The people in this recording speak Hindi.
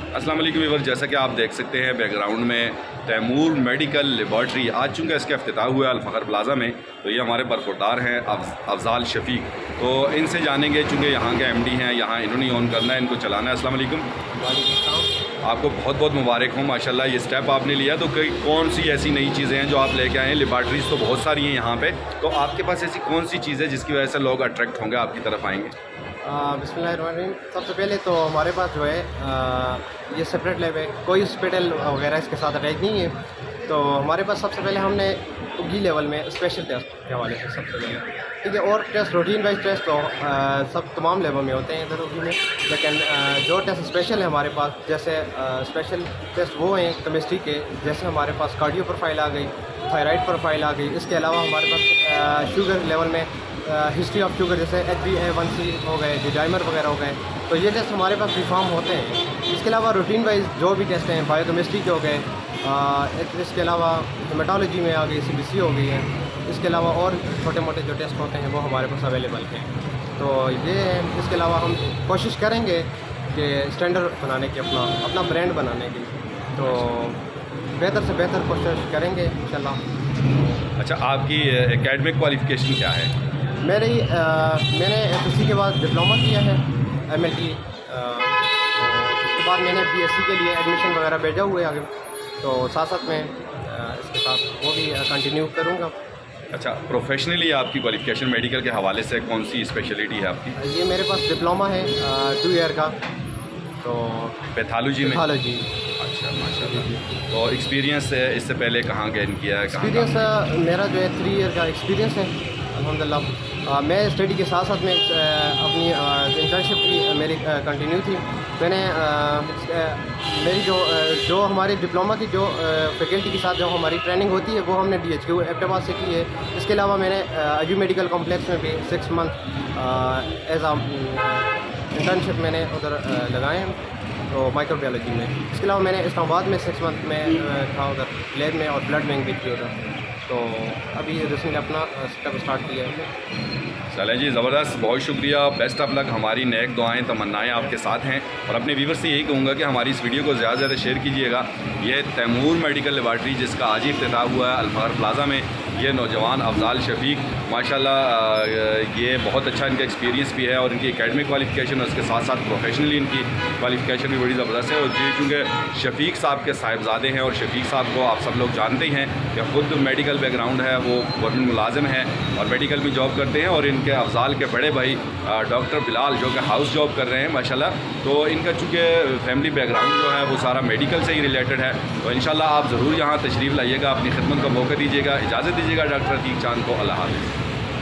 अस्सलाम वालेकुम व्यूअर्स, जैसा कि आप देख सकते हैं बैकग्राउंड में तैमूर मेडिकल लेबॉर्ट्री आज चूँकि इसका इफ्तिताह हुआ है अल-फ़खर प्लाज़ा में, तो ये हमारे बरखुरदार हैं अफजाल शफीक। तो इनसे जानेंगे, चूँकि यहाँ के एमडी हैं, यहाँ इन्होंने ओन करना है, इनको चलाना है। अस्सलाम वालेकुम। आपको बहुत बहुत मुबारक हो माशाल्लाह, ये स्टेप आपने लिया। तो कौन सी ऐसी नई चीज़ें हैं जो आप लेके आए हैं? लेबॉर्ट्रीज़ तो बहुत सारी हैं यहाँ पे, तो आपके पास ऐसी कौन सी चीज़ है जिसकी वजह से लोग अट्रैक्ट होंगे, आपकी तरफ आएंगे? बिस्मिल्लाहिर्रहमानिर्रहीम। सबसे पहले तो हमारे पास जो है ये सेपरेट लैब है, कोई हॉस्पिटल वगैरह इसके साथ अटैच नहीं है। तो हमारे पास सबसे पहले हमने उगी लेवल में स्पेशल टेस्ट के हवाले से सबसे पहले, ठीक है। और टेस्ट रूटीन वाइज टेस्ट तो सब तमाम लेवल में होते हैं इधर उगी में, लेकिन जो टेस्ट स्पेशल है हमारे पास, जैसे स्पेशल टेस्ट वो हैं केमिस्ट्री के, जैसे हमारे पास कार्डियो प्रोफाइल आ गई, थायराइड प्रोफाइल आ गई। इसके अलावा हमारे पास शुगर लेवल में हिस्ट्री ऑफ शुगर, जैसे HbA1c हो गए, डिजाइमर वगैरह हो गए, तो ये टेस्ट हमारे पास रिफॉर्म होते हैं। इसके अलावा रूटीन वाइज जो भी टेस्ट हैं, बायोकेमिस्ट्री के हो गए, इसके अलावा हेमेटोलॉजी में आ गई, CBC हो गई है। इसके अलावा और छोटे मोटे जो टेस्ट होते हैं वो हमारे पास अवेलेबल हैं। तो ये इसके अलावा हम कोशिश करेंगे कि स्टैंडर्ड बनाने की, अपना ब्रांड बनाने की, तो बेहतर से बेहतर कोशिश करेंगे इंशाल्लाह। अच्छा, आपकी एकेडमिक क्वालिफ़िकेशन क्या है? मैंने FSC के बाद डिप्लोमा किया है, MLT। उसके बाद मैंने BSc के लिए एडमिशन वगैरह भेजा हुआ है आगे, तो साथ साथ में इसके साथ वो भी कंटिन्यू करूँगा। अच्छा, प्रोफेशनली आपकी क्वालिफ़िकेशन मेडिकल के हवाले से कौन सी स्पेशलिटी है आपकी? ये मेरे पास डिप्लोमा है 2 ईयर का, तो पैथोलॉजी में। अच्छा, माशाल्लाह। तो एक्सपीरियंस इससे पहले कहाँ गेन किया है? एक्सपीरियंस मेरा जो है 3 ईयर का एक्सपीरियंस है अल्हम्दुलिल्लाह। मैं स्टडी के साथ साथ में अपनी इंटर्नशिप की मेरी कंटिन्यू थी। मैंने मेरी जो हमारे डिप्लोमा की जो फैकल्टी के साथ जो हमारी ट्रेनिंग होती है वो हमने DHQ एबटाबाद से की है। इसके अलावा मैंने अजू मेडिकल कॉम्प्लेक्स में भी 6 मंथ एज आ इंटर्नशिप मैंने उधर लगाए हैं, तो माइक्रोबायोलॉजी में। इसके अलावा मैंने इस्लामाबाद में 6 मंथ में था उधर लैब में, और ब्लड बैंक भी थी उधर। तो अभी रिसेंटली अपना स्टेप स्टार्ट किया है। चलें जी, ज़बरदस्त, बहुत शुक्रिया, बेस्ट ऑफ लक। हमारी नेक दुआएं तमन्नाएं आपके साथ हैं, और अपने व्यूअर्स से यही कहूँगा कि हमारी इस वीडियो को ज़्यादा से ज़्यादा शेयर कीजिएगा। ये तैमूर मेडिकल लेबॉर्ट्री जिसका आज ही इफ्तिताह हुआ है अल-फ़खर प्लाज़ा में, ये नौजवान अफजाल शफीक माशाल्लाह, ये बहुत अच्छा इनका एक्सपीरियंस भी है, और इनकी एकेडमिक क्वालिफ़िकेशन और उसके साथ साथ प्रोफेशनली इनकी क्वालिफ़िकेशन भी बड़ी ज़बरदस्त है। और ये चूँकि शफीक साहब के साहिबजादे हैं, और शफीक साहब को आप सब लोग जानते ही हैं कि ख़ुद मेडिकल बैकग्राउंड है, वो गवर्नमेंट मुलाजिम है और मेडिकल में जॉब करते हैं। और इनके अफजाल के बड़े भाई डॉक्टर बिलाल जो कि हाउस जॉब कर रहे हैं माशाल्लाह। तो इनका चूँकि फैमिली बैकग्राउंड जो है वो सारा मेडिकल से ही रिलेटेड है, तो इंशाल्लाह आप ज़रूर यहाँ तशरीफ़ लाइएगा, अपनी खिदमत का मौका दीजिएगा। इजाज़त दीजिएगा डॉक्टर अतीक चांद को। अल्लाह हाफ़िज़।